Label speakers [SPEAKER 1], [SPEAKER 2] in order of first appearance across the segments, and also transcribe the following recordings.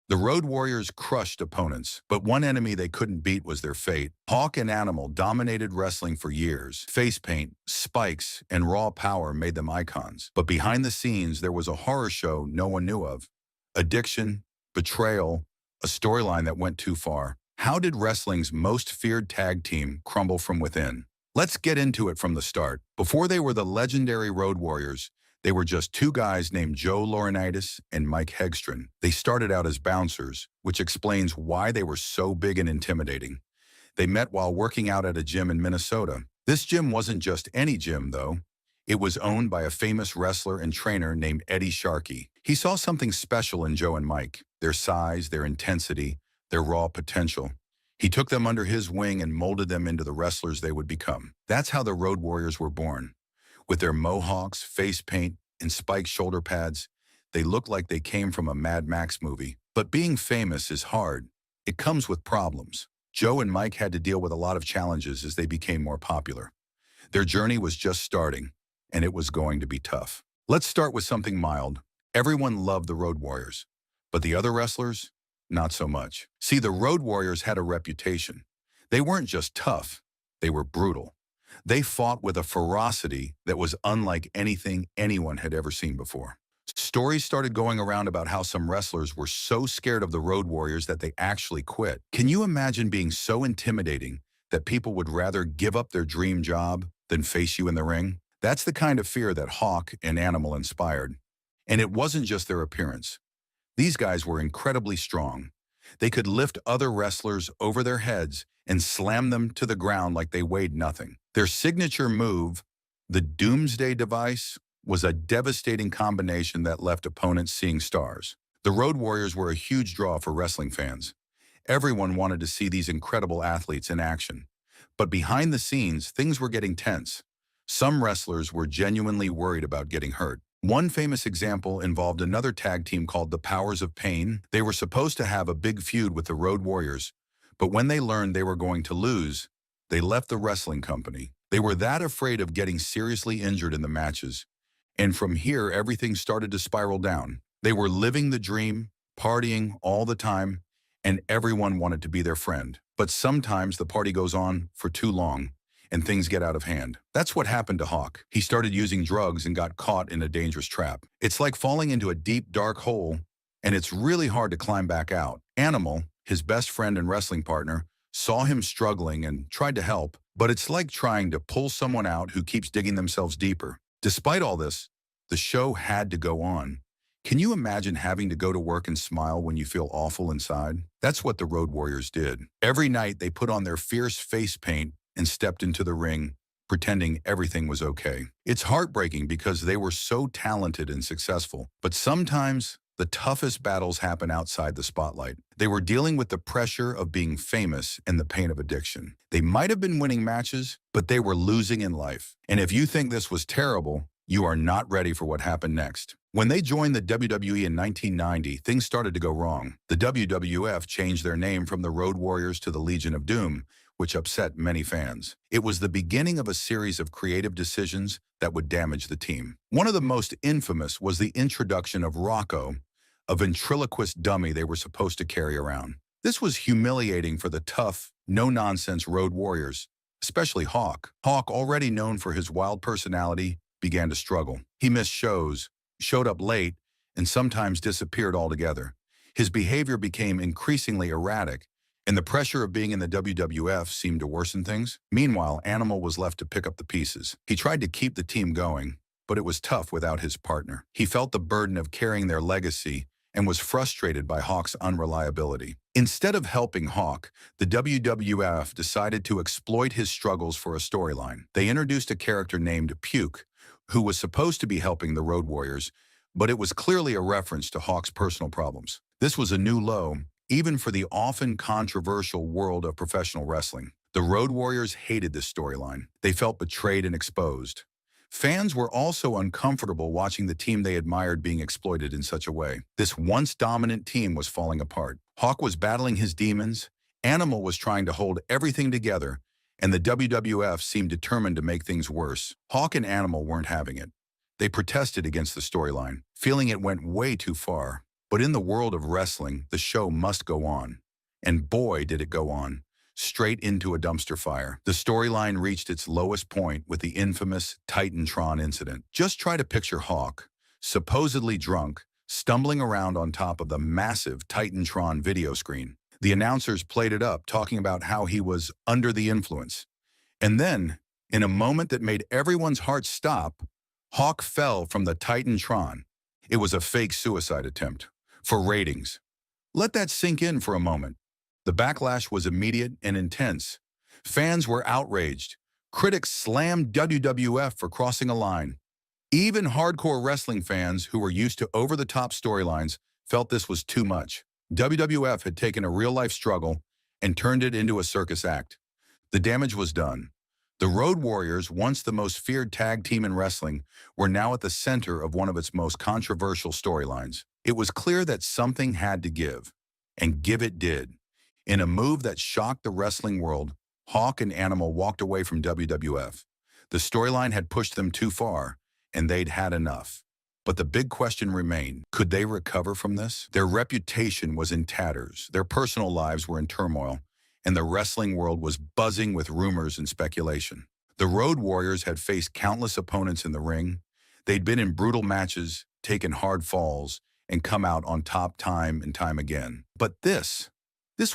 [SPEAKER 1] The Road Warriors crushed opponents, but one enemy they couldn't beat was their fate. Hawk and Animal dominated wrestling for years. Face paint, spikes, and raw power made them icons. But behind the scenes, there was a horror show no one knew of. Addiction, betrayal, a storyline that went too far. How did wrestling's most feared tag team crumble from within? Let's get into it from the start. Before they were the legendary Road Warriors, they were just two guys named Joe Laurinaitis and Mike Hegstrom. They started out as bouncers, which explains why they were so big and intimidating. They met while working out at a gym in Minnesota. This gym wasn't just any gym, though. It was owned by a famous wrestler and trainer named Eddie Sharkey. He saw something special in Joe and Mike, their size, their intensity, their raw potential. He took them under his wing and molded them into the wrestlers they would become. That's how the Road Warriors were born. With their mohawks, face paint, and spiked shoulder pads, they looked like they came from a Mad Max movie. But being famous is hard. It comes with problems. Joe and Mike had to deal with a lot of challenges as they became more popular. Their journey was just starting, and it was going to be tough. Let's start with something mild. Everyone loved the Road Warriors, but the other wrestlers, not so much. See, the Road Warriors had a reputation. They weren't just tough, they were brutal. They fought with a ferocity that was unlike anything anyone had ever seen before. Stories started going around about how some wrestlers were so scared of the Road Warriors that they actually quit. Can you imagine being so intimidating that people would rather give up their dream job than face you in the ring? That's the kind of fear that Hawk and Animal inspired. And it wasn't just their appearance. These guys were incredibly strong. They could lift other wrestlers over their heads and slam them to the ground like they weighed nothing. Their signature move, the Doomsday Device, was a devastating combination that left opponents seeing stars. The Road Warriors were a huge draw for wrestling fans. Everyone wanted to see these incredible athletes in action. But behind the scenes, things were getting tense. Some wrestlers were genuinely worried about getting hurt. One famous example involved another tag team called the Powers of Pain. They were supposed to have a big feud with the Road Warriors, but when they learned they were going to lose, they left the wrestling company. They were that afraid of getting seriously injured in the matches. And from here, everything started to spiral down. They were living the dream, partying all the time, and everyone wanted to be their friend. But sometimes the party goes on for too long, and things get out of hand. That's what happened to Hawk. He started using drugs and got caught in a dangerous trap. It's like falling into a deep, dark hole, and it's really hard to climb back out. Animal, his best friend and wrestling partner, saw him struggling and tried to help, but it's like trying to pull someone out who keeps digging themselves deeper. Despite all this, the show had to go on. Can you imagine having to go to work and smile when you feel awful inside? That's what the Road Warriors did. Every night they put on their fierce face paint and stepped into the ring, pretending everything was okay. It's heartbreaking because they were so talented and successful, but sometimes the toughest battles happen outside the spotlight. They were dealing with the pressure of being famous and the pain of addiction. They might have been winning matches, but they were losing in life. And if you think this was terrible, you are not ready for what happened next. When they joined the WWE in 1990, things started to go wrong. The WWF changed their name from the Road Warriors to the Legion of Doom, which upset many fans. It was the beginning of a series of creative decisions that would damage the team. One of the most infamous was the introduction of Rocco, a ventriloquist dummy they were supposed to carry around. This was humiliating for the tough, no-nonsense Road Warriors, especially Hawk. Hawk, already known for his wild personality, began to struggle. He missed shows, showed up late, and sometimes disappeared altogether. His behavior became increasingly erratic, and the pressure of being in the WWF seemed to worsen things. Meanwhile, Animal was left to pick up the pieces. He tried to keep the team going, but it was tough without his partner. He felt the burden of carrying their legacy and was frustrated by Hawk's unreliability. Instead of helping Hawk, the WWF decided to exploit his struggles for a storyline. They introduced a character named Puke, who was supposed to be helping the Road Warriors, but it was clearly a reference to Hawk's personal problems. This was a new low, even for the often controversial world of professional wrestling. The Road Warriors hated this storyline. They felt betrayed and exposed. Fans were also uncomfortable watching the team they admired being exploited in such a way. This once dominant team was falling apart. Hawk was battling his demons, Animal was trying to hold everything together, and the WWF seemed determined to make things worse. Hawk and Animal weren't having it. They protested against the storyline, feeling it went way too far. But in the world of wrestling, the show must go on. And boy, did it go on. Straight into a dumpster fire. The storyline reached its lowest point with the infamous Titantron incident. Just try to picture Hawk, supposedly drunk, stumbling around on top of the massive Titantron video screen. The announcers played it up, talking about how he was under the influence. And then, in a moment that made everyone's heart stop, Hawk fell from the Titantron. It was a fake suicide attempt. For ratings. Let that sink in for a moment. The backlash was immediate and intense. Fans were outraged. Critics slammed WWF for crossing a line. Even hardcore wrestling fans who were used to over-the-top storylines felt this was too much. WWF had taken a real-life struggle and turned it into a circus act. The damage was done. The Road Warriors, once the most feared tag team in wrestling, were now at the center of one of its most controversial storylines. It was clear that something had to give, and give it did. In a move that shocked the wrestling world, Hawk and Animal walked away from WWF. The storyline had pushed them too far, and they'd had enough. But the big question remained, could they recover from this? Their reputation was in tatters, their personal lives were in turmoil, and the wrestling world was buzzing with rumors and speculation. The Road Warriors had faced countless opponents in the ring. They'd been in brutal matches, taken hard falls, and come out on top time and time again. But this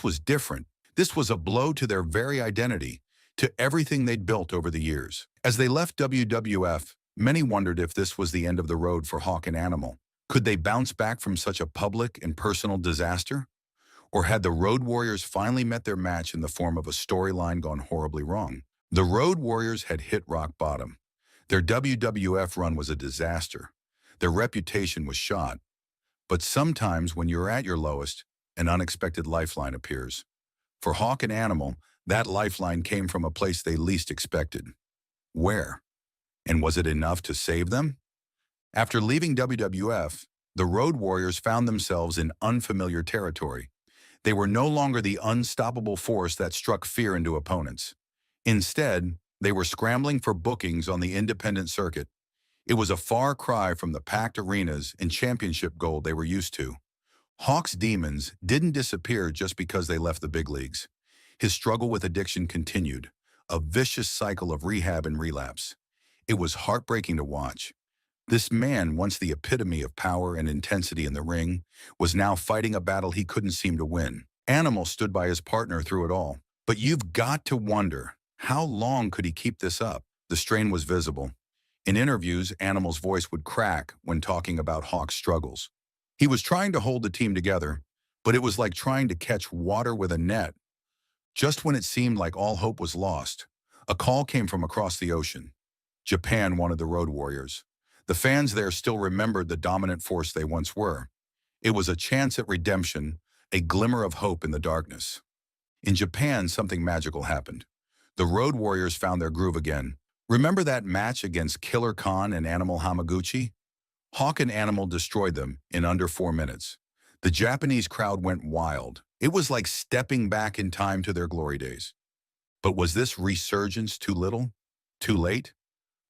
[SPEAKER 1] was different. This was a blow to their very identity, to everything they'd built over the years. As they left WWF, many wondered if this was the end of the road for Hawk and Animal. Could they bounce back from such a public and personal disaster? Or had the Road Warriors finally met their match in the form of a storyline gone horribly wrong? The Road Warriors had hit rock bottom. Their WWF run was a disaster. Their reputation was shot. But sometimes when you're at your lowest, an unexpected lifeline appears. For Hawk and Animal, that lifeline came from a place they least expected. Where? And was it enough to save them? After leaving WWF, the Road Warriors found themselves in unfamiliar territory. They were no longer the unstoppable force that struck fear into opponents. Instead, they were scrambling for bookings on the independent circuit. It was a far cry from the packed arenas and championship gold they were used to. Hawk's demons didn't disappear just because they left the big leagues. His struggle with addiction continued, a vicious cycle of rehab and relapse. It was heartbreaking to watch. This man, once the epitome of power and intensity in the ring, was now fighting a battle he couldn't seem to win. Animal stood by his partner through it all. But you've got to wonder, how long could he keep this up? The strain was visible. In interviews, Animal's voice would crack when talking about Hawk's struggles. He was trying to hold the team together, but it was like trying to catch water with a net. Just when it seemed like all hope was lost, a call came from across the ocean. Japan wanted the Road Warriors. The fans there still remembered the dominant force they once were. It was a chance at redemption, a glimmer of hope in the darkness. In Japan, something magical happened. The Road Warriors found their groove again. Remember that match against Killer Khan and Animal Hamaguchi? Hawk and Animal destroyed them in under 4 minutes. The Japanese crowd went wild. It was like stepping back in time to their glory days. But was this resurgence too little? Too late?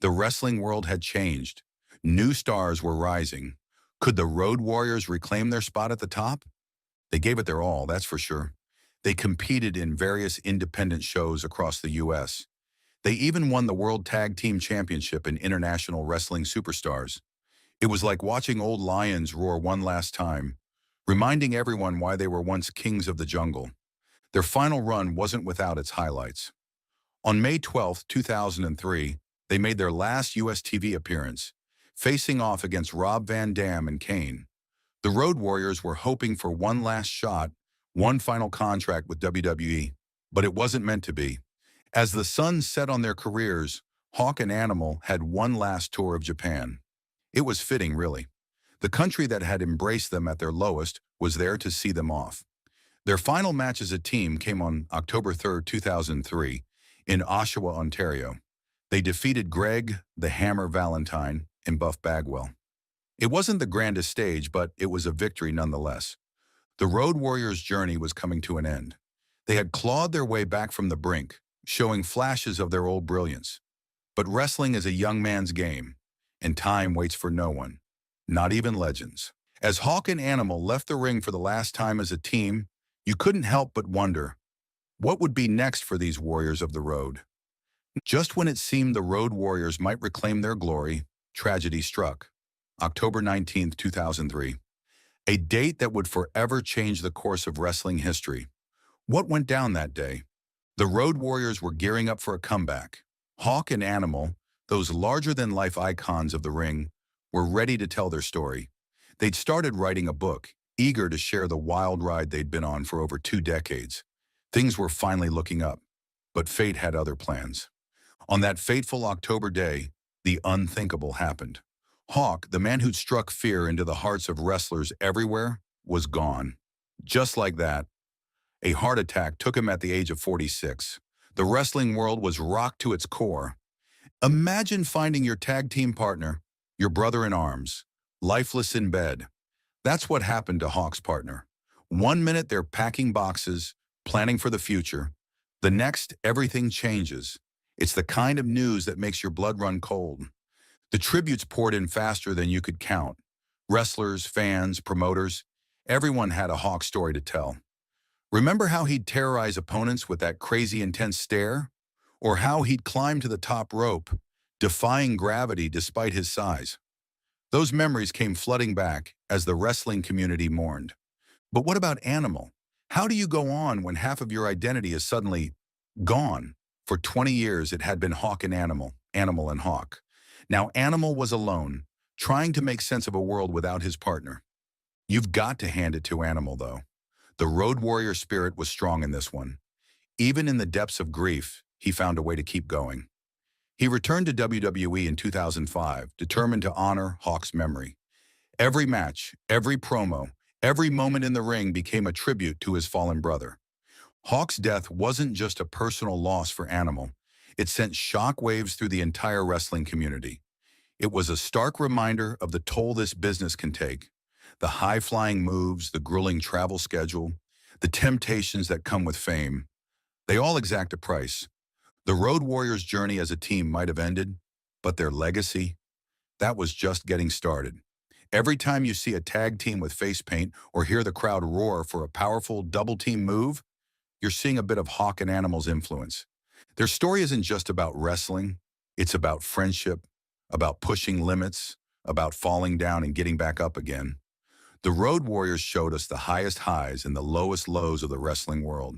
[SPEAKER 1] The wrestling world had changed. New stars were rising. Could the Road Warriors reclaim their spot at the top? They gave it their all, that's for sure. They competed in various independent shows across the U.S. They even won the World Tag Team Championship in International Wrestling Superstars. It was like watching old lions roar one last time, reminding everyone why they were once kings of the jungle. Their final run wasn't without its highlights. On May 12, 2003, they made their last U.S. TV appearance, facing off against Rob Van Dam and Kane. The Road Warriors were hoping for one last shot, one final contract with WWE, but it wasn't meant to be. As the sun set on their careers, Hawk and Animal had one last tour of Japan. It was fitting, really. The country that had embraced them at their lowest was there to see them off. Their final match as a team came on October 3, 2003, in Oshawa, Ontario. They defeated Greg, the Hammer Valentine, and Buff Bagwell. It wasn't the grandest stage, but it was a victory nonetheless. The Road Warriors' journey was coming to an end. They had clawed their way back from the brink, showing flashes of their old brilliance. But wrestling is a young man's game, and time waits for no one, not even legends. As Hawk and Animal left the ring for the last time as a team, you couldn't help but wonder, what would be next for these warriors of the road? Just when it seemed the Road Warriors might reclaim their glory, tragedy struck. October 19th, 2003. A date that would forever change the course of wrestling history. What went down that day? The Road Warriors were gearing up for a comeback. Hawk and Animal, those larger-than-life icons of the ring, were ready to tell their story. They'd started writing a book, eager to share the wild ride they'd been on for over 2 decades. Things were finally looking up, but fate had other plans. On that fateful October day, the unthinkable happened. Hawk, the man who'd struck fear into the hearts of wrestlers everywhere, was gone. Just like that, a heart attack took him at the age of 46. The wrestling world was rocked to its core. Imagine finding your tag team partner, your brother in arms, lifeless in bed. That's what happened to Hawk's partner. One minute they're packing boxes, planning for the future. The next, everything changes. It's the kind of news that makes your blood run cold. The tributes poured in faster than you could count. Wrestlers, fans, promoters, everyone had a Hawk story to tell. Remember how he'd terrorize opponents with that crazy intense stare? Or how he'd climb to the top rope, defying gravity despite his size? Those memories came flooding back as the wrestling community mourned. But what about Animal? How do you go on when half of your identity is suddenly gone? For 20 years, it had been Hawk and Animal, Animal and Hawk. Now Animal was alone, trying to make sense of a world without his partner. You've got to hand it to Animal, though. The Road Warrior spirit was strong in this one. Even in the depths of grief, he found a way to keep going. He returned to WWE in 2005, determined to honor Hawk's memory. Every match, every promo, every moment in the ring became a tribute to his fallen brother. Hawk's death wasn't just a personal loss for Animal. It sent shockwaves through the entire wrestling community. It was a stark reminder of the toll this business can take. The high-flying moves, the grueling travel schedule, the temptations that come with fame. They all exact a price. The Road Warriors' journey as a team might have ended, but their legacy, that was just getting started. Every time you see a tag team with face paint or hear the crowd roar for a powerful double-team move, you're seeing a bit of Hawk and Animal's influence. Their story isn't just about wrestling, it's about friendship, about pushing limits, about falling down and getting back up again. The Road Warriors showed us the highest highs and the lowest lows of the wrestling world.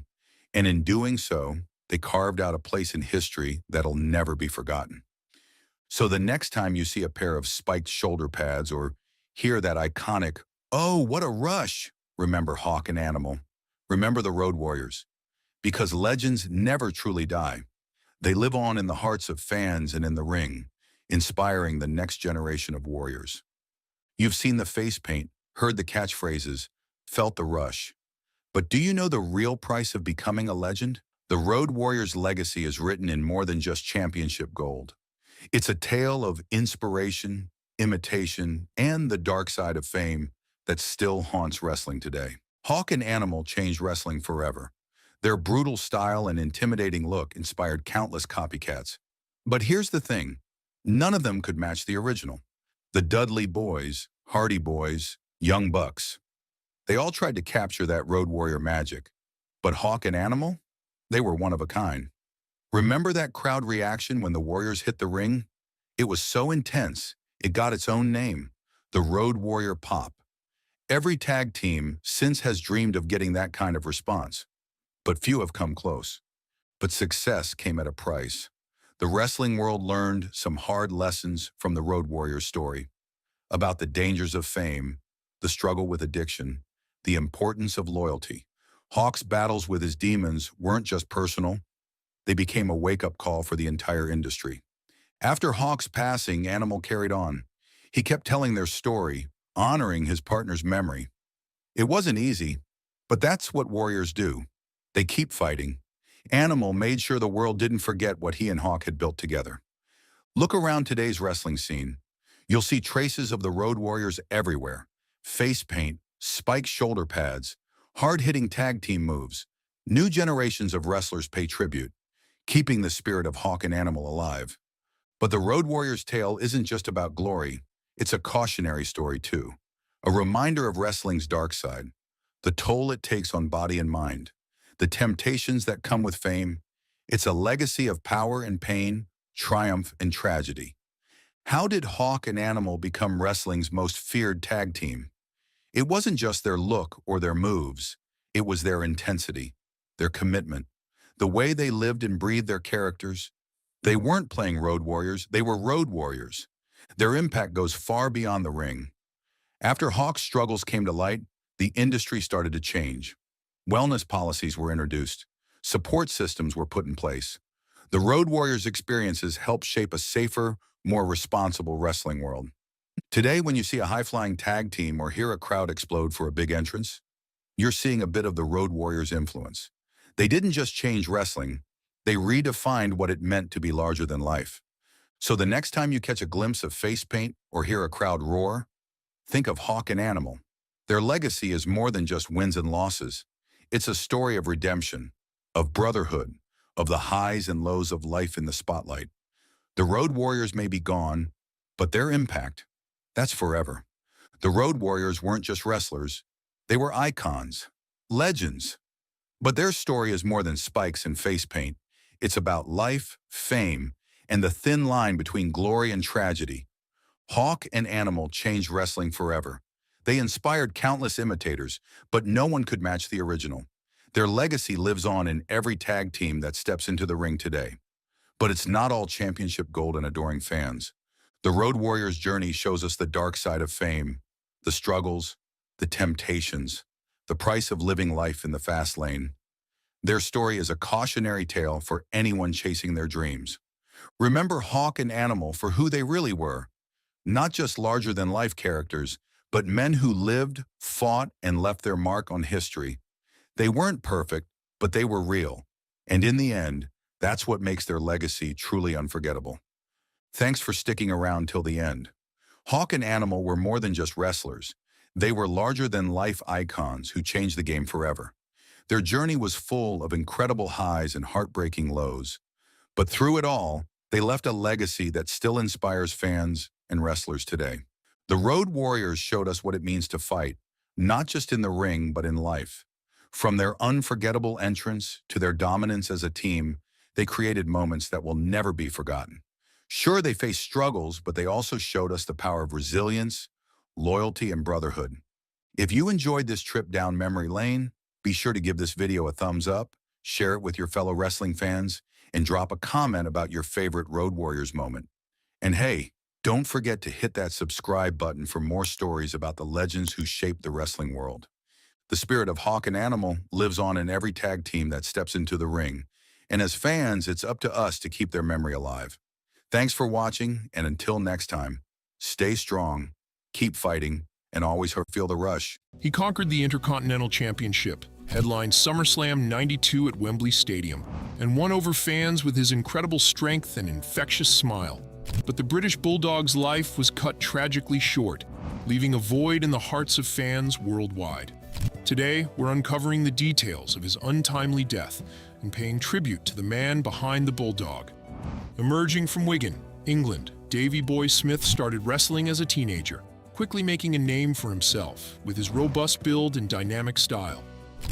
[SPEAKER 1] And in doing so, they carved out a place in history that'll never be forgotten. So the next time you see a pair of spiked shoulder pads or hear that iconic, "Oh, what a rush," remember Hawk and Animal. Remember the Road Warriors. Because legends never truly die. They live on in the hearts of fans and in the ring, inspiring the next generation of warriors. You've seen the face paint, heard the catchphrases, felt the rush. But do you know the real price of becoming a legend? The Road Warriors' legacy is written in more than just championship gold. It's a tale of inspiration, imitation, and the dark side of fame that still haunts wrestling today. Hawk and Animal changed wrestling forever. Their brutal style and intimidating look inspired countless copycats. But here's the thing, none of them could match the original. The Dudley Boys, Hardy Boys, Young Bucks. They all tried to capture that Road Warrior magic. But Hawk and Animal? They were one of a kind. Remember that crowd reaction when the Warriors hit the ring? It was so intense, it got its own name, the Road Warrior Pop. Every tag team since has dreamed of getting that kind of response. But few have come close. But success came at a price. The wrestling world learned some hard lessons from the Road Warrior story about the dangers of fame, the struggle with addiction, the importance of loyalty. Hawk's battles with his demons weren't just personal. They became a wake-up call for the entire industry. After Hawk's passing, Animal carried on. He kept telling their story, honoring his partner's memory. It wasn't easy, but that's what warriors do. They keep fighting. Animal made sure the world didn't forget what he and Hawk had built together. Look around today's wrestling scene. You'll see traces of the Road Warriors everywhere. Face paint, spiked shoulder pads, hard-hitting tag team moves. New generations of wrestlers pay tribute, keeping the spirit of Hawk and Animal alive. But the Road Warriors' tale isn't just about glory. It's a cautionary story too. A reminder of wrestling's dark side, the toll it takes on body and mind, the temptations that come with fame. It's a legacy of power and pain, triumph and tragedy. How did Hawk and Animal become wrestling's most feared tag team? It wasn't just their look or their moves. It was their intensity, their commitment, the way they lived and breathed their characters. They weren't playing road warriors, they were road warriors. Their impact goes far beyond the ring. After Hawk's struggles came to light, the industry started to change. Wellness policies were introduced. Support systems were put in place. The Road Warriors' experiences helped shape a safer, more responsible wrestling world. Today, when you see a high-flying tag team or hear a crowd explode for a big entrance, you're seeing a bit of the Road Warriors' influence. They didn't just change wrestling, they redefined what it meant to be larger than life. So the next time you catch a glimpse of face paint or hear a crowd roar, think of Hawk and Animal. Their legacy is more than just wins and losses. It's a story of redemption, of brotherhood, of the highs and lows of life in the spotlight. The Road Warriors may be gone, but their impact, that's forever. The Road Warriors weren't just wrestlers. They were icons, legends. But their story is more than spikes and face paint. It's about life, fame, and the thin line between glory and tragedy. Hawk and Animal changed wrestling forever. They inspired countless imitators, but no one could match the original. Their legacy lives on in every tag team that steps into the ring today. But it's not all championship gold and adoring fans. The Road Warriors' journey shows us the dark side of fame, the struggles, the temptations, the price of living life in the fast lane. Their story is a cautionary tale for anyone chasing their dreams. Remember Hawk and Animal for who they really were, not just larger-than-life characters, but men who lived, fought, and left their mark on history. They weren't perfect, but they were real. And in the end, that's what makes their legacy truly unforgettable. Thanks for sticking around till the end. Hawk and Animal were more than just wrestlers. They were larger-than-life icons who changed the game forever. Their journey was full of incredible highs and heartbreaking lows. But through it all, they left a legacy that still inspires fans and wrestlers today. The Road Warriors showed us what it means to fight, not just in the ring, but in life. From their unforgettable entrance to their dominance as a team, they created moments that will never be forgotten. Sure, they faced struggles, but they also showed us the power of resilience, loyalty, and brotherhood. If you enjoyed this trip down memory lane, be sure to give this video a thumbs up, share it with your fellow wrestling fans, and drop a comment about your favorite Road Warriors moment. And hey, don't forget to hit that subscribe button for more stories about the legends who shaped the wrestling world. The spirit of Hawk and Animal lives on in every tag team that steps into the ring. And as fans, it's up to us to keep their memory alive. Thanks for watching, and until next time, stay strong, keep fighting, and always feel the rush.
[SPEAKER 2] He conquered the Intercontinental Championship, headlined SummerSlam '92 at Wembley Stadium, and won over fans with his incredible strength and infectious smile. But the British Bulldog's life was cut tragically short, leaving a void in the hearts of fans worldwide. Today, we're uncovering the details of his untimely death and paying tribute to the man behind the Bulldog. Emerging from Wigan, England, Davey Boy Smith started wrestling as a teenager, quickly making a name for himself with his robust build and dynamic style.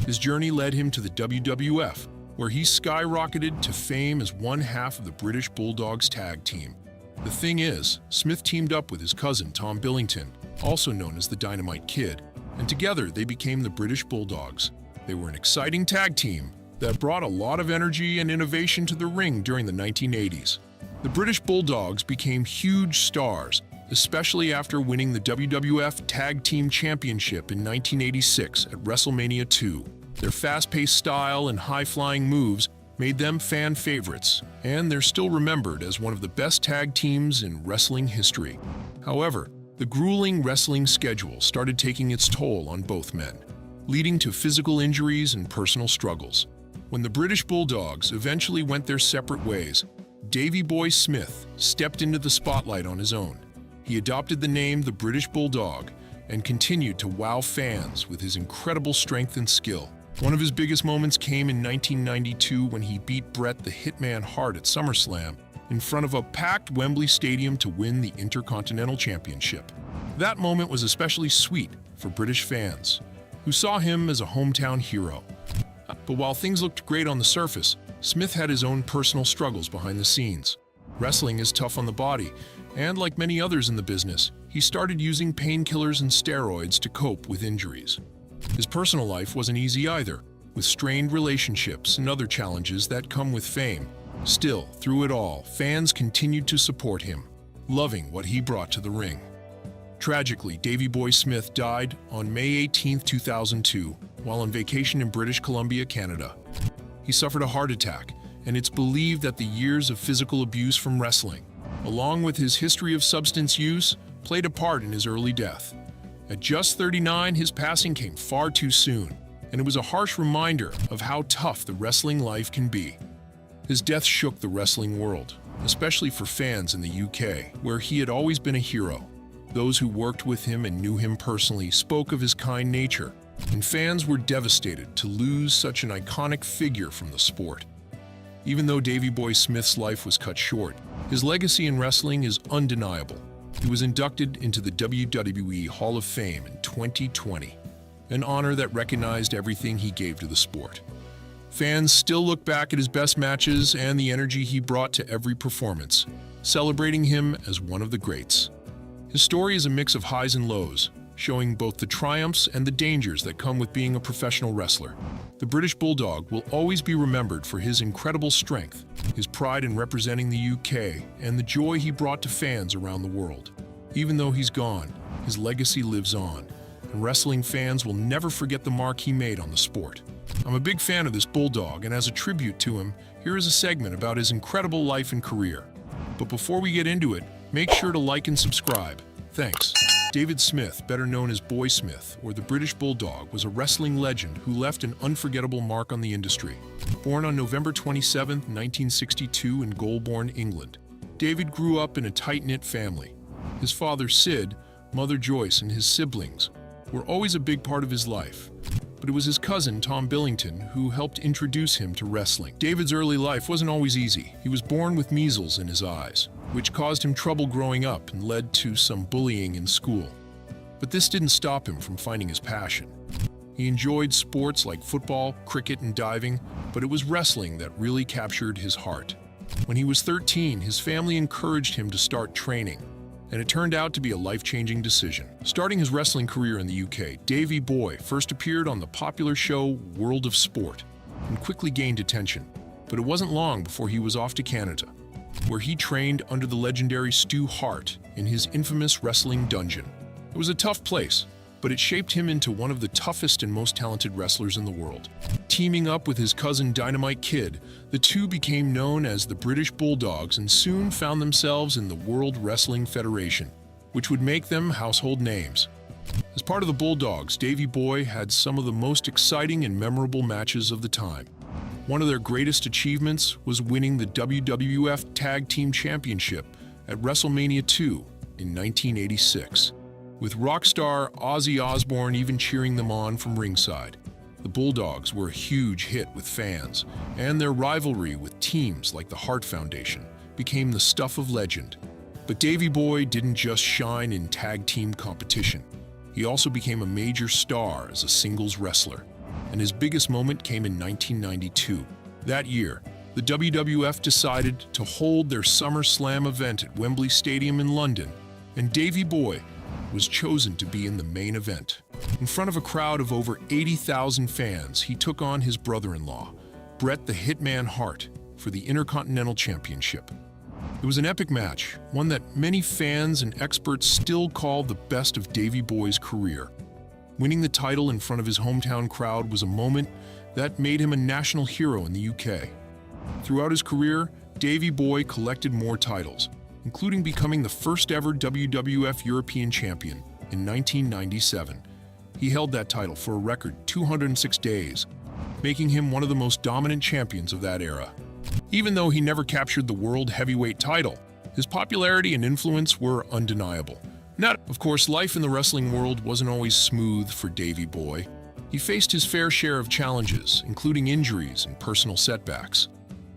[SPEAKER 2] His journey led him to the WWF, where he skyrocketed to fame as one half of the British Bulldogs tag team. The thing is, Smith teamed up with his cousin Tom Billington, also known as the Dynamite Kid, and together they became the British Bulldogs. They were an exciting tag team that brought a lot of energy and innovation to the ring during the 1980s. The British Bulldogs became huge stars, especially after winning the WWF Tag Team Championship in 1986 at WrestleMania 2. Their fast-paced style and high-flying moves made them fan favorites, and they're still remembered as one of the best tag teams in wrestling history. However, the grueling wrestling schedule started taking its toll on both men, leading to physical injuries and personal struggles. When the British Bulldogs eventually went their separate ways, Davey Boy Smith stepped into the spotlight on his own. He adopted the name the British Bulldog and continued to wow fans with his incredible strength and skill. One of his biggest moments came in 1992 when he beat Bret the Hitman Hart at SummerSlam in front of a packed Wembley Stadium to win the Intercontinental Championship. That moment was especially sweet for British fans, who saw him as a hometown hero. But while things looked great on the surface, Smith had his own personal struggles behind the scenes. Wrestling is tough on the body, and like many others in the business, he started using painkillers and steroids to cope with injuries. His personal life wasn't easy either, with strained relationships and other challenges that come with fame. Still, through it all, fans continued to support him, loving what he brought to the ring. Tragically, Davey Boy Smith died on May 18, 2002, while on vacation in British Columbia, Canada. He suffered a heart attack, and it's believed that the years of physical abuse from wrestling, along with his history of substance use, played a part in his early death. At just 39, his passing came far too soon, and it was a harsh reminder of how tough the wrestling life can be. His death shook the wrestling world, especially for fans in the UK, where he had always been a hero. Those who worked with him and knew him personally spoke of his kind nature, and fans were devastated to lose such an iconic figure from the sport. Even though Davey Boy Smith's life was cut short, his legacy in wrestling is undeniable. He was inducted into the WWE Hall of Fame in 2020, an honor that recognized everything he gave to the sport. Fans still look back at his best matches and the energy he brought to every performance, celebrating him as one of the greats. His story is a mix of highs and lows, showing both the triumphs and the dangers that come with being a professional wrestler. The British Bulldog will always be remembered for his incredible strength, his pride in representing the UK, and the joy he brought to fans around the world. Even though he's gone, his legacy lives on, and wrestling fans will never forget the mark he made on the sport. I'm a big fan of this Bulldog, and as a tribute to him, here is a segment about his incredible life and career. But before we get into it, make sure to like and subscribe. Thanks. David Smith, better known as Boy Smith, or the British Bulldog, was a wrestling legend who left an unforgettable mark on the industry. Born on November 27, 1962 in Golborne, England, David grew up in a tight-knit family. His father, Sid, mother Joyce, and his siblings were always a big part of his life. But it was his cousin, Tom Billington, who helped introduce him to wrestling. David's early life wasn't always easy. He was born with measles in his eyes, which caused him trouble growing up and led to some bullying in school. But this didn't stop him from finding his passion. He enjoyed sports like football, cricket, and diving, but it was wrestling that really captured his heart. When he was 13, his family encouraged him to start training, and it turned out to be a life-changing decision. Starting his wrestling career in the UK, Davey Boy first appeared on the popular show World of Sport and quickly gained attention. But it wasn't long before he was off to Canada, where he trained under the legendary Stu Hart in his infamous wrestling dungeon. It was a tough place, but it shaped him into one of the toughest and most talented wrestlers in the world. Teaming up with his cousin Dynamite Kid, the two became known as the British Bulldogs and soon found themselves in the World Wrestling Federation, which would make them household names. As part of the Bulldogs, Davey Boy had some of the most exciting and memorable matches of the time. One of their greatest achievements was winning the WWF Tag Team Championship at WrestleMania 2 in 1986, with rock star Ozzy Osbourne even cheering them on from ringside. The Bulldogs were a huge hit with fans, and their rivalry with teams like the Hart Foundation became the stuff of legend. But Davey Boy didn't just shine in tag team competition. He also became a major star as a singles wrestler, and his biggest moment came in 1992. That year, the WWF decided to hold their SummerSlam event at Wembley Stadium in London, and Davey Boy was chosen to be in the main event. In front of a crowd of over 80,000 fans, he took on his brother-in-law, Bret the Hitman Hart, for the Intercontinental Championship. It was an epic match, one that many fans and experts still call the best of Davey Boy's career. Winning the title in front of his hometown crowd was a moment that made him a national hero in the UK. Throughout his career, Davey Boy collected more titles, including becoming the first ever WWF European Champion in 1997. He held that title for a record 206 days, making him one of the most dominant champions of that era. Even though he never captured the World Heavyweight title, his popularity and influence were undeniable. Now, of course, life in the wrestling world wasn't always smooth for Davey Boy. He faced his fair share of challenges, including injuries and personal setbacks.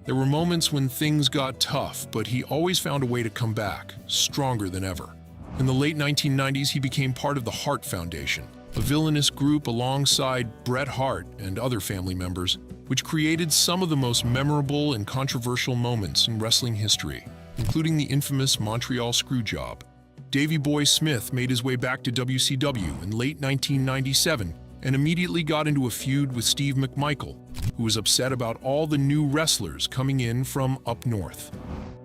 [SPEAKER 2] There were moments when things got tough, but he always found a way to come back, stronger than ever. In the late 1990s, he became part of the Hart Foundation, a villainous group alongside Bret Hart and other family members, which created some of the most memorable and controversial moments in wrestling history, including the infamous Montreal Screwjob. Davey Boy Smith made his way back to WCW in late 1997 and immediately got into a feud with Steve McMichael, who was upset about all the new wrestlers coming in from up north.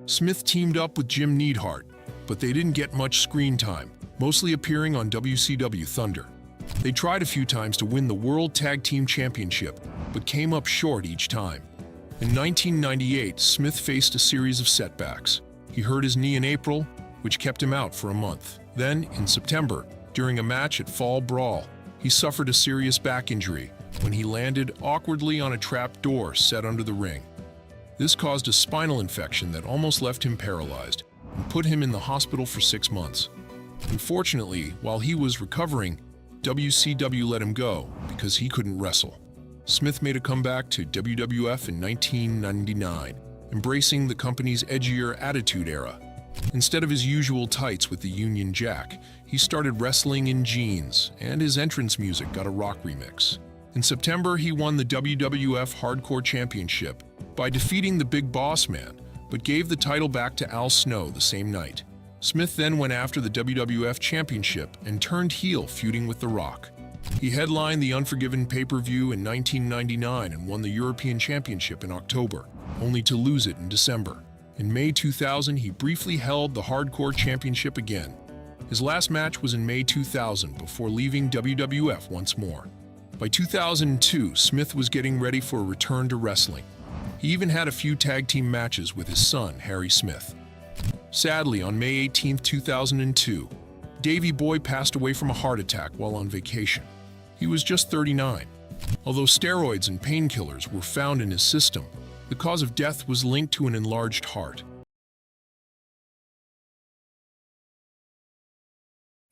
[SPEAKER 2] Smith teamed up with Jim Neidhart, but they didn't get much screen time, mostly appearing on WCW Thunder. They tried a few times to win the World Tag Team Championship, but came up short each time. In 1998, Smith faced a series of setbacks. He hurt his knee in April, which kept him out for a month. Then, in September, during a match at Fall Brawl, he suffered a serious back injury when he landed awkwardly on a trap door set under the ring. This caused a spinal infection that almost left him paralyzed and put him in the hospital for 6 months. Unfortunately, while he was recovering, WCW let him go because he couldn't wrestle. Smith made a comeback to WWF in 1999, embracing the company's edgier Attitude Era. Instead of his usual tights with the Union Jack, he started wrestling in jeans, and his entrance music got a rock remix. In September, he won the WWF Hardcore Championship by defeating the Big Boss Man, but gave the title back to Al Snow the same night. Smith then went after the WWF Championship and turned heel, feuding with The Rock. He headlined the Unforgiven pay-per-view in 1999 and won the European Championship in October, only to lose it in December. In May 2000, he briefly held the Hardcore Championship again. His last match was in May 2000 before leaving WWF once more. By 2002, Smith was getting ready for a return to wrestling. He even had a few tag team matches with his son, Harry Smith. Sadly, on May 18, 2002, Davey Boy passed away from a heart attack while on vacation. He was just 39. Although steroids and painkillers were found in his system, the cause of death was linked to an enlarged heart.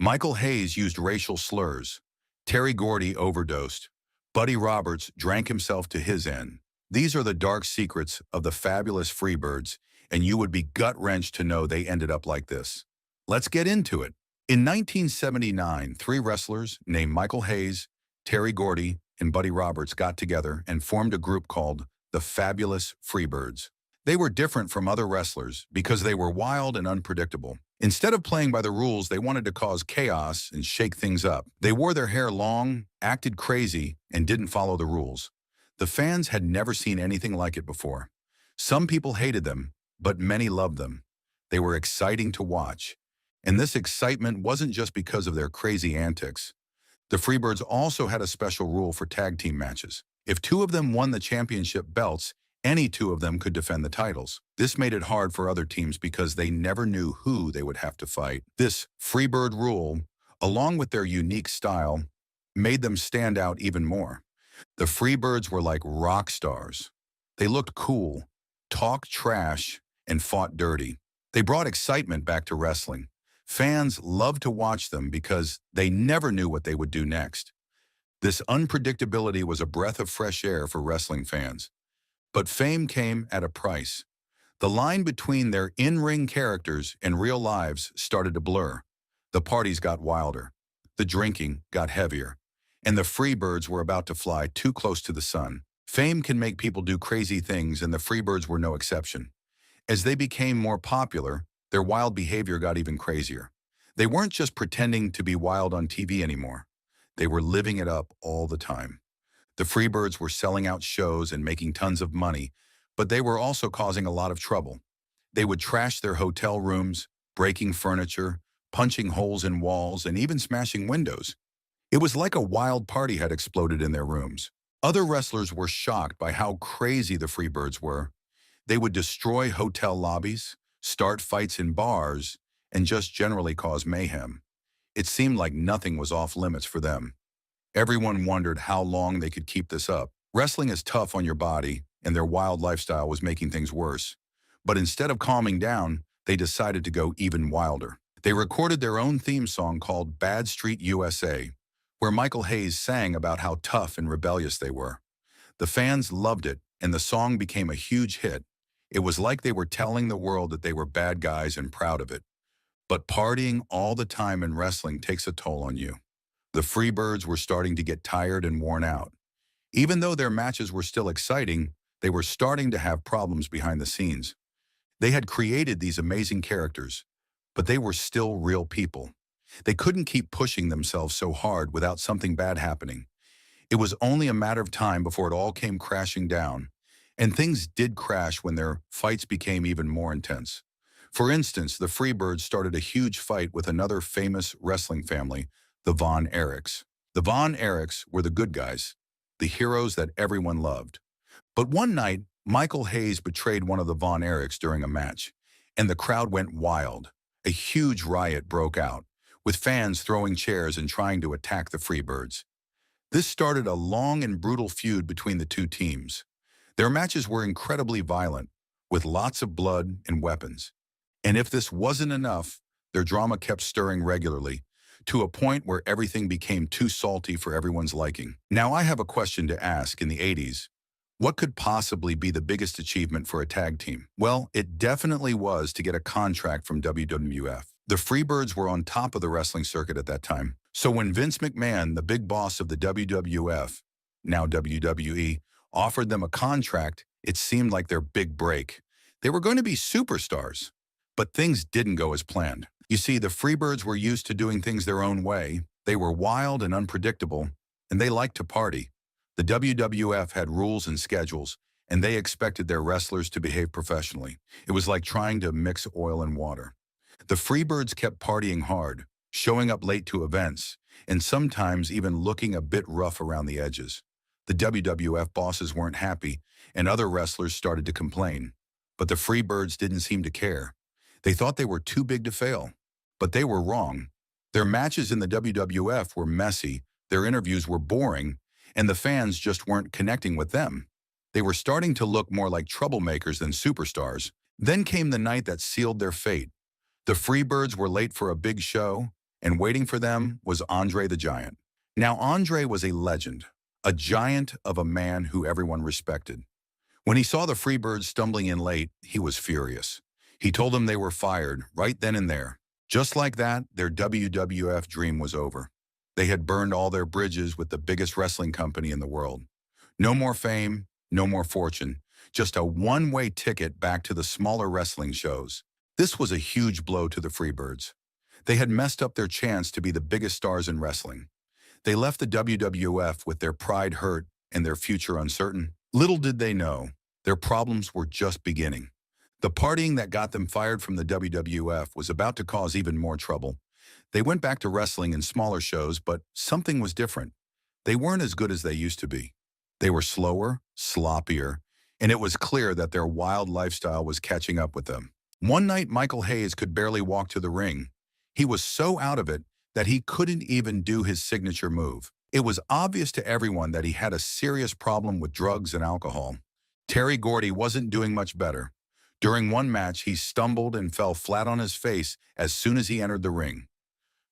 [SPEAKER 1] Michael Hayes used racial slurs. Terry Gordy overdosed. Buddy Roberts drank himself to his end. These are the dark secrets of the fabulous Freebirds, and you would be gut-wrenched to know they ended up like this. Let's get into it. In 1979, 3 wrestlers named Michael Hayes, Terry Gordy, and Buddy Roberts got together and formed a group called the Fabulous Freebirds. They were different from other wrestlers because they were wild and unpredictable. Instead of playing by the rules, they wanted to cause chaos and shake things up. They wore their hair long, acted crazy, and didn't follow the rules. The fans had never seen anything like it before. Some people hated them, but many loved them. They were exciting to watch. And this excitement wasn't just because of their crazy antics. The Freebirds also had a special rule for tag team matches. If 2 of them won the championship belts, any 2 of them could defend the titles. This made it hard for other teams because they never knew who they would have to fight. This Freebird rule, along with their unique style, made them stand out even more. The Freebirds were like rock stars. They looked cool, talked trash, and fought dirty. They brought excitement back to wrestling. Fans loved to watch them because they never knew what they would do next. This unpredictability was a breath of fresh air for wrestling fans. But fame came at a price. The line between their in-ring characters and real lives started to blur. The parties got wilder. The drinking got heavier. And the Freebirds were about to fly too close to the sun. Fame can make people do crazy things, and the Freebirds were no exception. As they became more popular, their wild behavior got even crazier. They weren't just pretending to be wild on TV anymore. They were living it up all the time. The Freebirds were selling out shows and making tons of money, but they were also causing a lot of trouble. They would trash their hotel rooms, breaking furniture, punching holes in walls, and even smashing windows. It was like a wild party had exploded in their rooms. Other wrestlers were shocked by how crazy the Freebirds were. They would destroy hotel lobbies, start fights in bars, and just generally cause mayhem. It seemed like nothing was off limits for them. Everyone wondered how long they could keep this up. Wrestling is tough on your body, and their wild lifestyle was making things worse. But instead of calming down, they decided to go even wilder. They recorded their own theme song called Bad Street USA, where Michael Hayes sang about how tough and rebellious they were. The fans loved it, and the song became a huge hit. It was like they were telling the world that they were bad guys and proud of it. But partying all the time in wrestling takes a toll on you. The Freebirds were starting to get tired and worn out. Even though their matches were still exciting, they were starting to have problems behind the scenes. They had created these amazing characters, but they were still real people. They couldn't keep pushing themselves so hard without something bad happening. It was only a matter of time before it all came crashing down. And things did crash when their fights became even more intense. For instance, the Freebirds started a huge fight with another famous wrestling family, the Von Erichs. The Von Erichs were the good guys, the heroes that everyone loved. But one night, Michael Hayes betrayed one of the Von Erichs during a match, and the crowd went wild. A huge riot broke out, with fans throwing chairs and trying to attack the Freebirds. This started a long and brutal feud between the two teams. Their matches were incredibly violent, with lots of blood and weapons. And if this wasn't enough, their drama kept stirring regularly, to a point where everything became too salty for everyone's liking. Now I have a question to ask. In the 80s, what could possibly be the biggest achievement for a tag team? Well, it definitely was to get a contract from WWF. The Freebirds were on top of the wrestling circuit at that time. So when Vince McMahon, the big boss of the WWF, now WWE, offered them a contract, it seemed like their big break. They were going to be superstars. But things didn't go as planned. You see, the Freebirds were used to doing things their own way. They were wild and unpredictable, and they liked to party. The WWF had rules and schedules, and they expected their wrestlers to behave professionally. It was like trying to mix oil and water. The Freebirds kept partying hard, showing up late to events, and sometimes even looking a bit rough around the edges. The WWF bosses weren't happy, and other wrestlers started to complain. But the Freebirds didn't seem to care. They thought they were too big to fail. But they were wrong. Their matches in the WWF were messy, their interviews were boring, and the fans just weren't connecting with them. They were starting to look more like troublemakers than superstars. Then came the night that sealed their fate. The Freebirds were late for a big show, and waiting for them was Andre the Giant. Now Andre was a legend, a giant of a man who everyone respected. When he saw the Freebirds stumbling in late, he was furious. He told them they were fired right then and there. Just like that, their WWF dream was over. They had burned all their bridges with the biggest wrestling company in the world. No more fame, no more fortune, just a one-way ticket back to the smaller wrestling shows. This was a huge blow to the Freebirds. They had messed up their chance to be the biggest stars in wrestling. They left the WWF with their pride hurt and their future uncertain. Little did they know, their problems were just beginning. The partying that got them fired from the WWF was about to cause even more trouble. They went back to wrestling in smaller shows, but something was different. They weren't as good as they used to be. They were slower, sloppier, and it was clear that their wild lifestyle was catching up with them. One night, Michael Hayes could barely walk to the ring. He was so out of it that he couldn't even do his signature move. It was obvious to everyone that he had a serious problem with drugs and alcohol. Terry Gordy wasn't doing much better. During one match, he stumbled and fell flat on his face as soon as he entered the ring.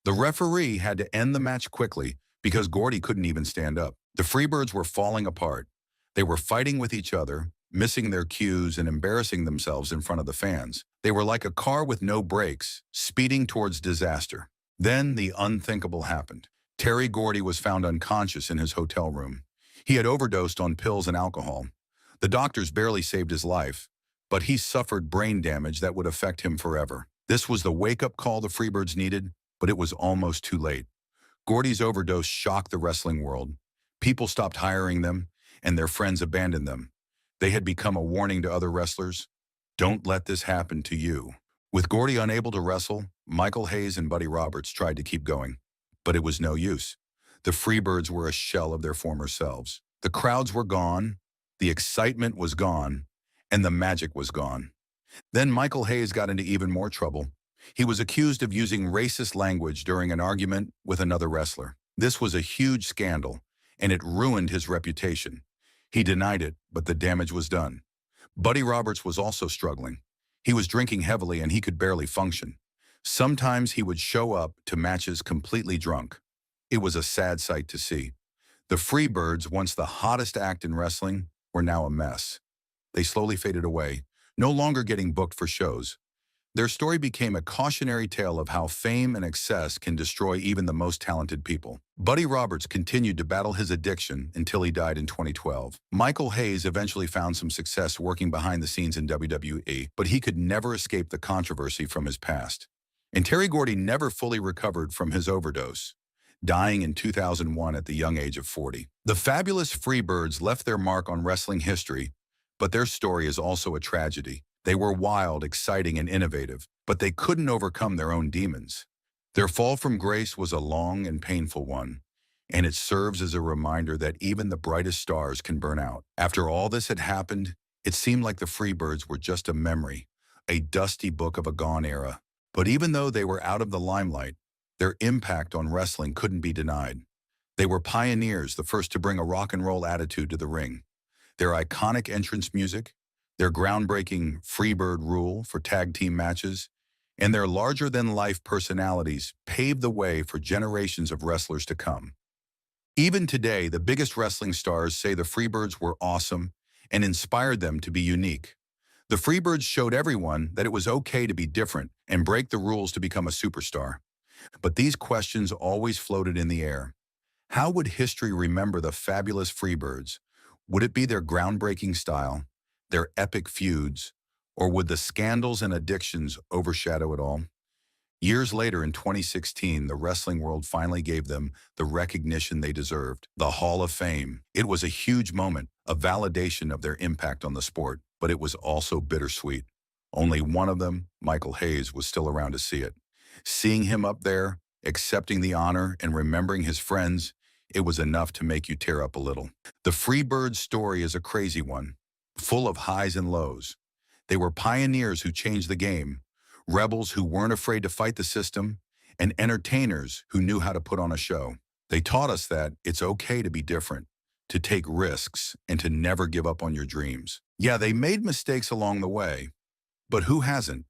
[SPEAKER 1] The referee had to end the match quickly because Gordy couldn't even stand up. The Freebirds were falling apart. They were fighting with each other, missing their cues and embarrassing themselves in front of the fans. They were like a car with no brakes, speeding towards disaster. Then the unthinkable happened. Terry Gordy was found unconscious in his hotel room. He had overdosed on pills and alcohol. The doctors barely saved his life, but he suffered brain damage that would affect him forever. This was the wake-up call the Freebirds needed, but it was almost too late. Gordy's overdose shocked the wrestling world. People stopped hiring them, and their friends abandoned them. They had become a warning to other wrestlers. Don't let this happen to you. With Gordy unable to wrestle, Michael Hayes and Buddy Roberts tried to keep going, but it was no use. The Freebirds were a shell of their former selves. The crowds were gone, the excitement was gone, and the magic was gone. Then Michael Hayes got into even more trouble. He was accused of using racist language during an argument with another wrestler. This was a huge scandal, and it ruined his reputation. He denied it, but the damage was done. Buddy Roberts was also struggling. He was drinking heavily and he could barely function. Sometimes he would show up to matches completely drunk. It was a sad sight to see. The Freebirds, once the hottest act in wrestling, were now a mess. They slowly faded away, no longer getting booked for shows. Their story became a cautionary tale of how fame and excess can destroy even the most talented people. Buddy Roberts continued to battle his addiction until he died in 2012. Michael Hayes eventually found some success working behind the scenes in WWE, but he could never escape the controversy from his past. And Terry Gordy never fully recovered from his overdose, dying in 2001 at the young age of 40. The fabulous Freebirds left their mark on wrestling history, but their story is also a tragedy. They were wild, exciting, and innovative, but they couldn't overcome their own demons. Their fall from grace was a long and painful one, and it serves as a reminder that even the brightest stars can burn out. After all this had happened, it seemed like the Freebirds were just a memory, a dusty book of a gone era. But even though they were out of the limelight, their impact on wrestling couldn't be denied. They were pioneers, the first to bring a rock and roll attitude to the ring. Their iconic entrance music, their groundbreaking Freebird rule for tag team matches, and their larger-than-life personalities paved the way for generations of wrestlers to come. Even today, the biggest wrestling stars say the Freebirds were awesome and inspired them to be unique. The Freebirds showed everyone that it was okay to be different and break the rules to become a superstar. But these questions always floated in the air. How would history remember the fabulous Freebirds? Would it be their groundbreaking style, their epic feuds, or would the scandals and addictions overshadow it all? Years later, in 2016, the wrestling world finally gave them the recognition they deserved, the Hall of Fame. It was a huge moment, a validation of their impact on the sport, but it was also bittersweet. Only one of them, Michael Hayes, was still around to see it. Seeing him up there, accepting the honor and remembering his friends, it was enough to make you tear up a little. The Freebirds story is a crazy one, full of highs and lows. They were pioneers who changed the game, rebels who weren't afraid to fight the system, and entertainers who knew how to put on a show. They taught us that it's okay to be different, to take risks, and to never give up on your dreams. Yeah, they made mistakes along the way, but who hasn't?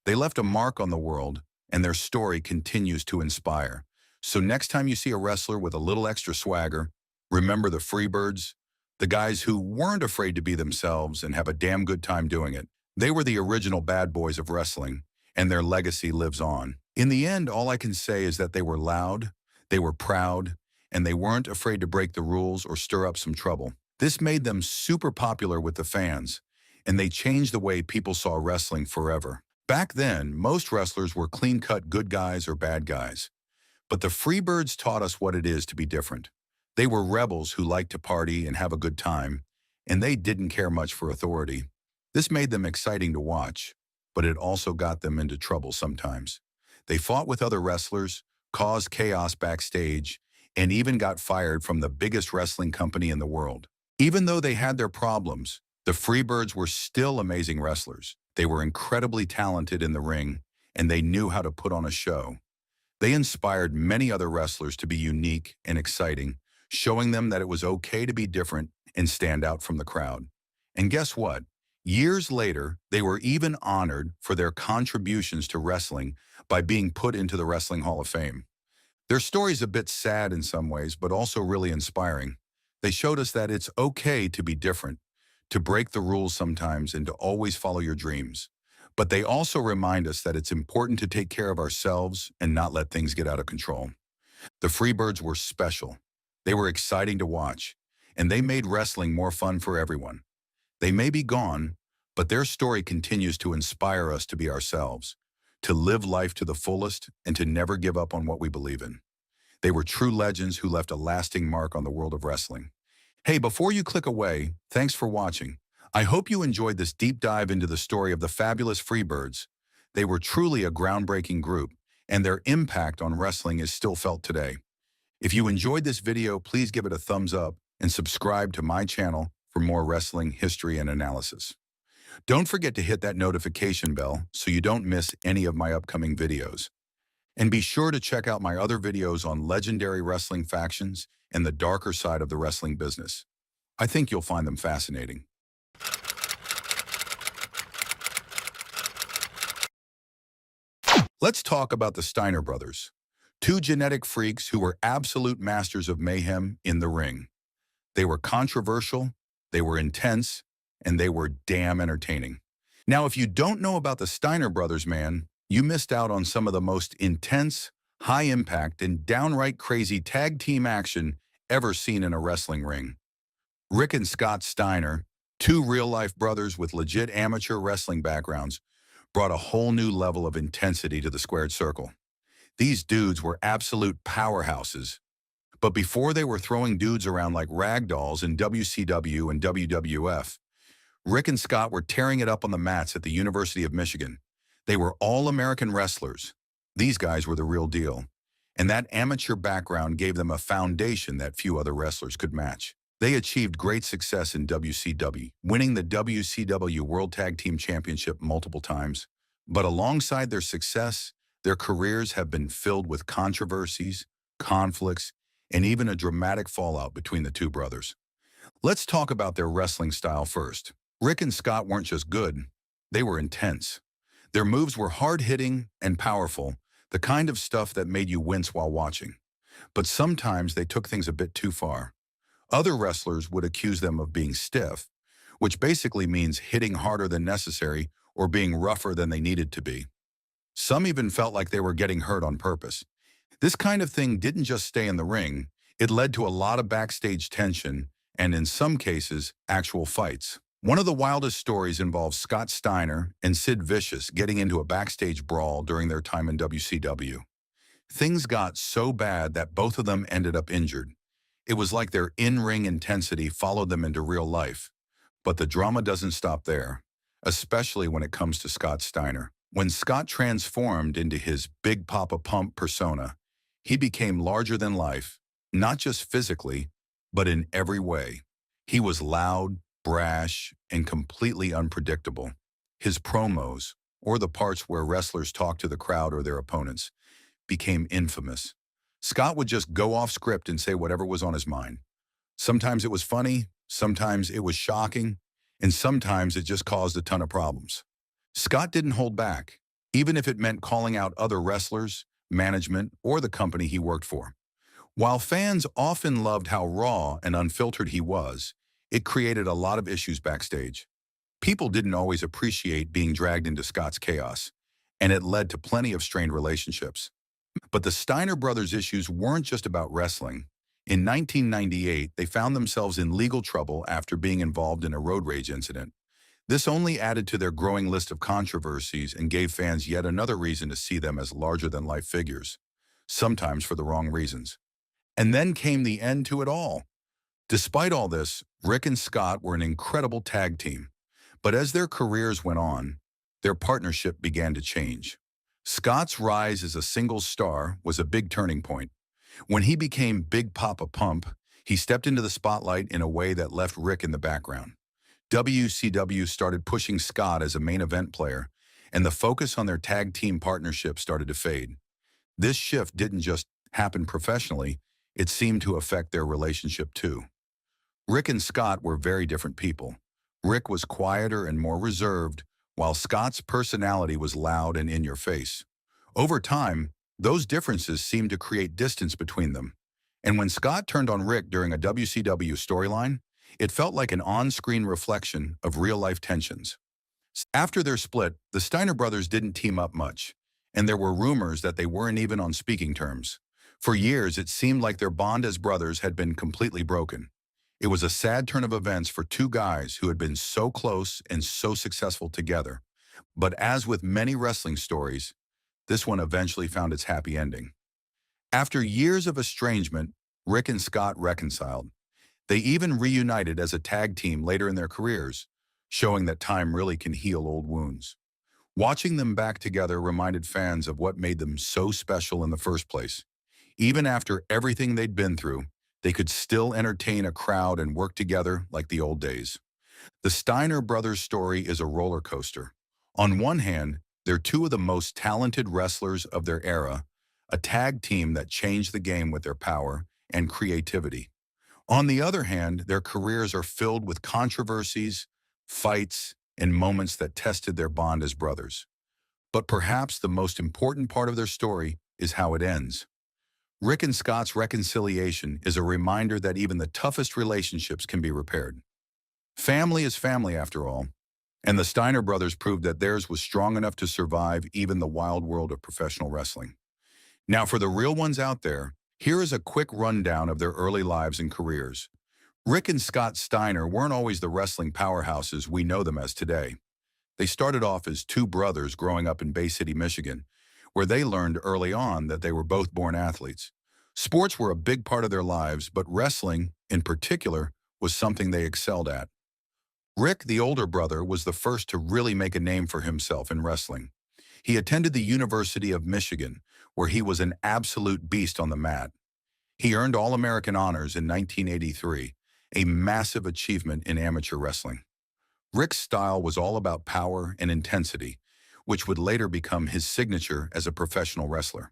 [SPEAKER 1] They left a mark on the world, and their story continues to inspire. So next time you see a wrestler with a little extra swagger, remember the Freebirds, the guys who weren't afraid to be themselves and have a damn good time doing it. They were the original bad boys of wrestling, and their legacy lives on. In the end, all I can say is that they were loud, they were proud, and they weren't afraid to break the rules or stir up some trouble. This made them super popular with the fans, and they changed the way people saw wrestling forever. Back then, most wrestlers were clean-cut good guys or bad guys. But the Freebirds taught us what it is to be different. They were rebels who liked to party and have a good time, and they didn't care much for authority. This made them exciting to watch, but it also got them into trouble sometimes. They fought with other wrestlers, caused chaos backstage, and even got fired from the biggest wrestling company in the world. Even though they had their problems, the Freebirds were still amazing wrestlers. They were incredibly talented in the ring, and they knew how to put on a show. They inspired many other wrestlers to be unique and exciting, showing them that it was okay to be different and stand out from the crowd. And guess what? Years later, they were even honored for their contributions to wrestling by being put into the Wrestling Hall of Fame. Their story's a bit sad in some ways, but also really inspiring. They showed us that it's okay to be different, to break the rules sometimes, and to always follow your dreams. But they also remind us that it's important to take care of ourselves and not let things get out of control. The Freebirds were special. They were exciting to watch, and they made wrestling more fun for everyone. They may be gone, but their story continues to inspire us to be ourselves, to live life to the fullest, and to never give up on what we believe in. They were true legends who left a lasting mark on the world of wrestling. Hey, before you click away, thanks for watching. I hope you enjoyed this deep dive into the story of the fabulous Freebirds. They were truly a groundbreaking group, and their impact on wrestling is still felt today. If you enjoyed this video, please give it a thumbs up and subscribe to my channel for more wrestling history and analysis. Don't forget to hit that notification bell so you don't miss any of my upcoming videos. And be sure to check out my other videos on legendary wrestling factions and the darker side of the wrestling business. I think you'll find them fascinating. Let's talk about the Steiner brothers, two genetic freaks who were absolute masters of mayhem in the ring. They were controversial, they were intense, and they were damn entertaining. Now, if you don't know about the Steiner brothers, man, you missed out on some of the most intense, high-impact, and downright crazy tag team action ever seen in a wrestling ring. Rick and Scott Steiner, two real-life brothers with legit amateur wrestling backgrounds, brought a whole new level of intensity to the squared circle. These dudes were absolute powerhouses, but before they were throwing dudes around like rag dolls in WCW and WWF, Rick and Scott were tearing it up on the mats at the University of Michigan. They were all-American wrestlers. These guys were the real deal. And that amateur background gave them a foundation that few other wrestlers could match. They achieved great success in WCW, winning the WCW World Tag Team Championship multiple times. But alongside their success, their careers have been filled with controversies, conflicts, and even a dramatic fallout between the two brothers. Let's talk about their wrestling style first. Rick and Scott weren't just good, they were intense. Their moves were hard-hitting and powerful, the kind of stuff that made you wince while watching. But sometimes they took things a bit too far. Other wrestlers would accuse them of being stiff, which basically means hitting harder than necessary or being rougher than they needed to be. Some even felt like they were getting hurt on purpose. This kind of thing didn't just stay in the ring, it led to a lot of backstage tension and, in some cases, actual fights. One of the wildest stories involves Scott Steiner and Sid Vicious getting into a backstage brawl during their time in WCW. Things got so bad that both of them ended up injured. It was like their in-ring intensity followed them into real life. But the drama doesn't stop there, especially when it comes to Scott Steiner. When Scott transformed into his Big Papa Pump persona, he became larger than life, not just physically, but in every way. He was loud, brash, and completely unpredictable. His promos, or the parts where wrestlers talked to the crowd or their opponents, became infamous. Scott would just go off script and say whatever was on his mind. Sometimes it was funny, sometimes it was shocking, and sometimes it just caused a ton of problems. Scott didn't hold back, even if it meant calling out other wrestlers, management, or the company he worked for. While fans often loved how raw and unfiltered he was, it created a lot of issues backstage. People didn't always appreciate being dragged into Scott's chaos, and it led to plenty of strained relationships. But the Steiner brothers' issues weren't just about wrestling. In 1998, they found themselves in legal trouble after being involved in a road rage incident. This only added to their growing list of controversies and gave fans yet another reason to see them as larger-than-life figures, sometimes for the wrong reasons. And then came the end to it all. Despite all this, Rick and Scott were an incredible tag team. But as their careers went on, their partnership began to change. Scott's rise as a single star was a big turning point. When he became Big Papa Pump, he stepped into the spotlight in a way that left Rick in the background. WCW started pushing Scott as a main event player, and the focus on their tag team partnership started to fade. This shift didn't just happen professionally, it seemed to affect their relationship too. Rick and Scott were very different people. Rick was quieter and more reserved, while Scott's personality was loud and in your face. Over time, those differences seemed to create distance between them. And when Scott turned on Rick during a WCW storyline, it felt like an on-screen reflection of real-life tensions. After their split, the Steiner brothers didn't team up much, and there were rumors that they weren't even on speaking terms. For years, it seemed like their bond as brothers had been completely broken. It was a sad turn of events for two guys who had been so close and so successful together. But as with many wrestling stories, this one eventually found its happy ending. After years of estrangement, Rick and Scott reconciled. They even reunited as a tag team later in their careers, showing that time really can heal old wounds. Watching them back together reminded fans of what made them so special in the first place. Even after everything they'd been through, they could still entertain a crowd and work together like the old days. The Steiner brothers' story is a roller coaster. On one hand, they're two of the most talented wrestlers of their era, a tag team that changed the game with their power and creativity. On the other hand, their careers are filled with controversies, fights, and moments that tested their bond as brothers. But perhaps the most important part of their story is how it ends. Rick and Scott's reconciliation is a reminder that even the toughest relationships can be repaired. Family is family, after all. And the Steiner brothers proved that theirs was strong enough to survive even the wild world of professional wrestling. Now, for the real ones out there, here is a quick rundown of their early lives and careers. Rick and Scott Steiner weren't always the wrestling powerhouses we know them as today. They started off as two brothers growing up in Bay City, Michigan, where they learned early on that they were both born athletes. Sports were a big part of their lives, but wrestling, in particular, was something they excelled at. Rick, the older brother, was the first to really make a name for himself in wrestling. He attended the University of Michigan, where he was an absolute beast on the mat. He earned All-American honors in 1983, a massive achievement in amateur wrestling. Rick's style was all about power and intensity, which would later become his signature as a professional wrestler.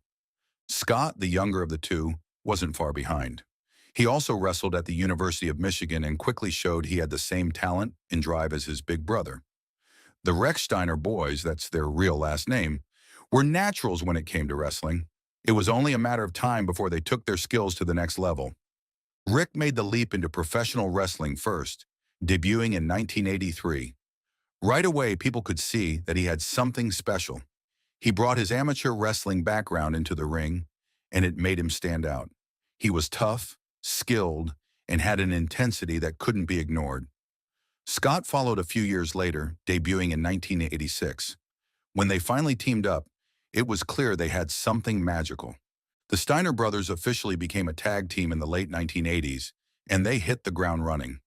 [SPEAKER 1] Scott, the younger of the two, wasn't far behind. He also wrestled at the University of Michigan and quickly showed he had the same talent and drive as his big brother. The Rechsteiner boys, that's their real last name, were naturals when it came to wrestling. It was only a matter of time before they took their skills to the next level. Rick made the leap into professional wrestling first, debuting in 1983. Right away, people could see that he had something special. He brought his amateur wrestling background into the ring, and it made him stand out. He was tough, skilled, and had an intensity that couldn't be ignored. Scott followed a few years later, debuting in 1986. When they finally teamed up, it was clear they had something magical. The Steiner brothers officially became a tag team in the late 1980s, and they hit the ground running.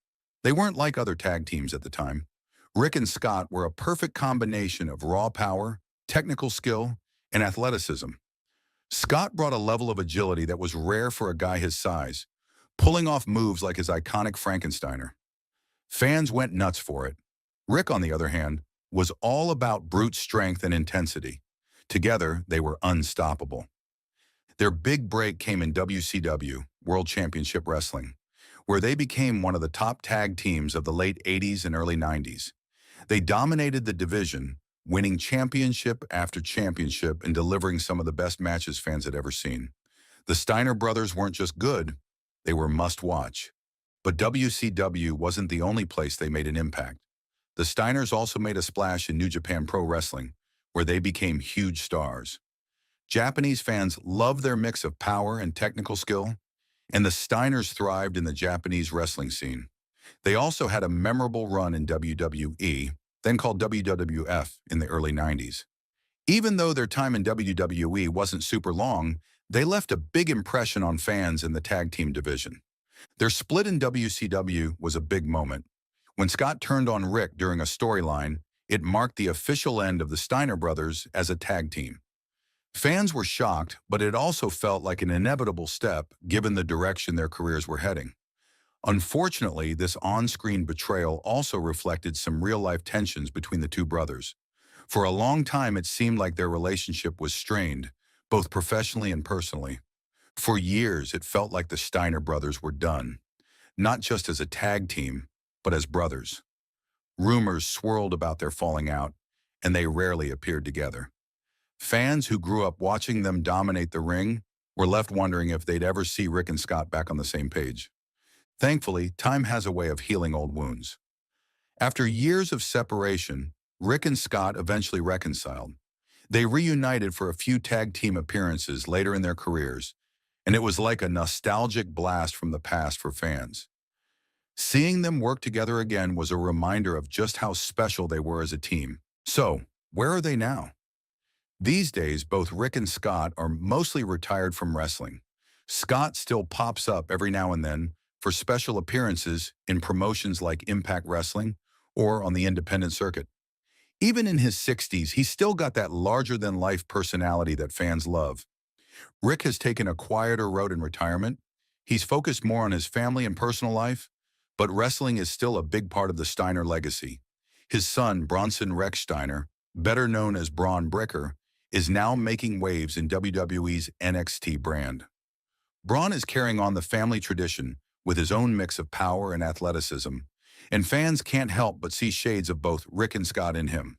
[SPEAKER 1] They weren't like other tag teams at the time. Rick and Scott were a perfect combination of raw power, technical skill, and athleticism. Scott brought a level of agility that was rare for a guy his size, pulling off moves like his iconic Frankensteiner. Fans went nuts for it. Rick, on the other hand, was all about brute strength and intensity. Together, they were unstoppable. Their big break came in WCW, World Championship Wrestling, where they became one of the top tag teams of the late 80s and early 90s. They dominated the division, winning championship after championship and delivering some of the best matches fans had ever seen. The Steiner brothers weren't just good, they were must-watch. But WCW wasn't the only place they made an impact. The Steiners also made a splash in New Japan Pro Wrestling, where they became huge stars. Japanese fans loved their mix of power and technical skill, and the Steiners thrived in the Japanese wrestling scene. They also had a memorable run in WWE, then called WWF, in the early 90s. Even though their time in WWE wasn't super long, they left a big impression on fans in the tag team division. Their split in WCW was a big moment. When Scott turned on Rick during a storyline, it marked the official end of the Steiner brothers as a tag team. Fans were shocked, but it also felt like an inevitable step given the direction their careers were heading. Unfortunately, this on-screen betrayal also reflected some real-life tensions between the two brothers. For a long time, it seemed like their relationship was strained, both professionally and personally. For years, it felt like the Steiner brothers were done, not just as a tag team, but as brothers. Rumors swirled about their falling out, and they rarely appeared together. Fans who grew up watching them dominate the ring were left wondering if they'd ever see Rick and Scott back on the same page. Thankfully, time has a way of healing old wounds. After years of separation, Rick and Scott eventually reconciled. They reunited for a few tag team appearances later in their careers, and it was like a nostalgic blast from the past for fans. Seeing them work together again was a reminder of just how special they were as a team. So, where are they now? These days, both Rick and Scott are mostly retired from wrestling. Scott still pops up every now and then for special appearances in promotions like Impact Wrestling or on the independent circuit. Even in his 60s, he's still got that larger-than-life personality that fans love. Rick has taken a quieter road in retirement. He's focused more on his family and personal life, but wrestling is still a big part of the Steiner legacy. His son, Bronson Rechsteiner, better known as Braun Breaker, is now making waves in WWE's NXT brand. Braun is carrying on the family tradition with his own mix of power and athleticism, and fans can't help but see shades of both Rick and Scott in him.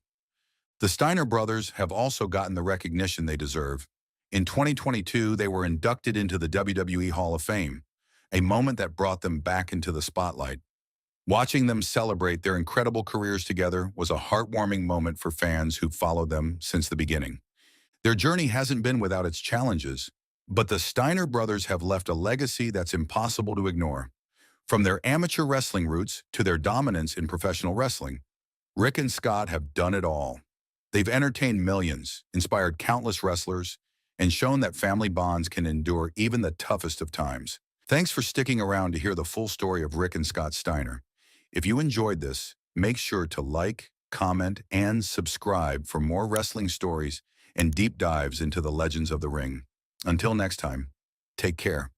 [SPEAKER 1] The Steiner brothers have also gotten the recognition they deserve. In 2022, they were inducted into the WWE Hall of Fame, a moment that brought them back into the spotlight. Watching them celebrate their incredible careers together was a heartwarming moment for fans who followed them since the beginning. Their journey hasn't been without its challenges, but the Steiner brothers have left a legacy that's impossible to ignore. From their amateur wrestling roots to their dominance in professional wrestling, Rick and Scott have done it all. They've entertained millions, inspired countless wrestlers, and shown that family bonds can endure even the toughest of times. Thanks for sticking around to hear the full story of Rick and Scott Steiner. If you enjoyed this, make sure to like, comment, and subscribe for more wrestling stories and deep dives into the legends of the ring. Until next time, take care.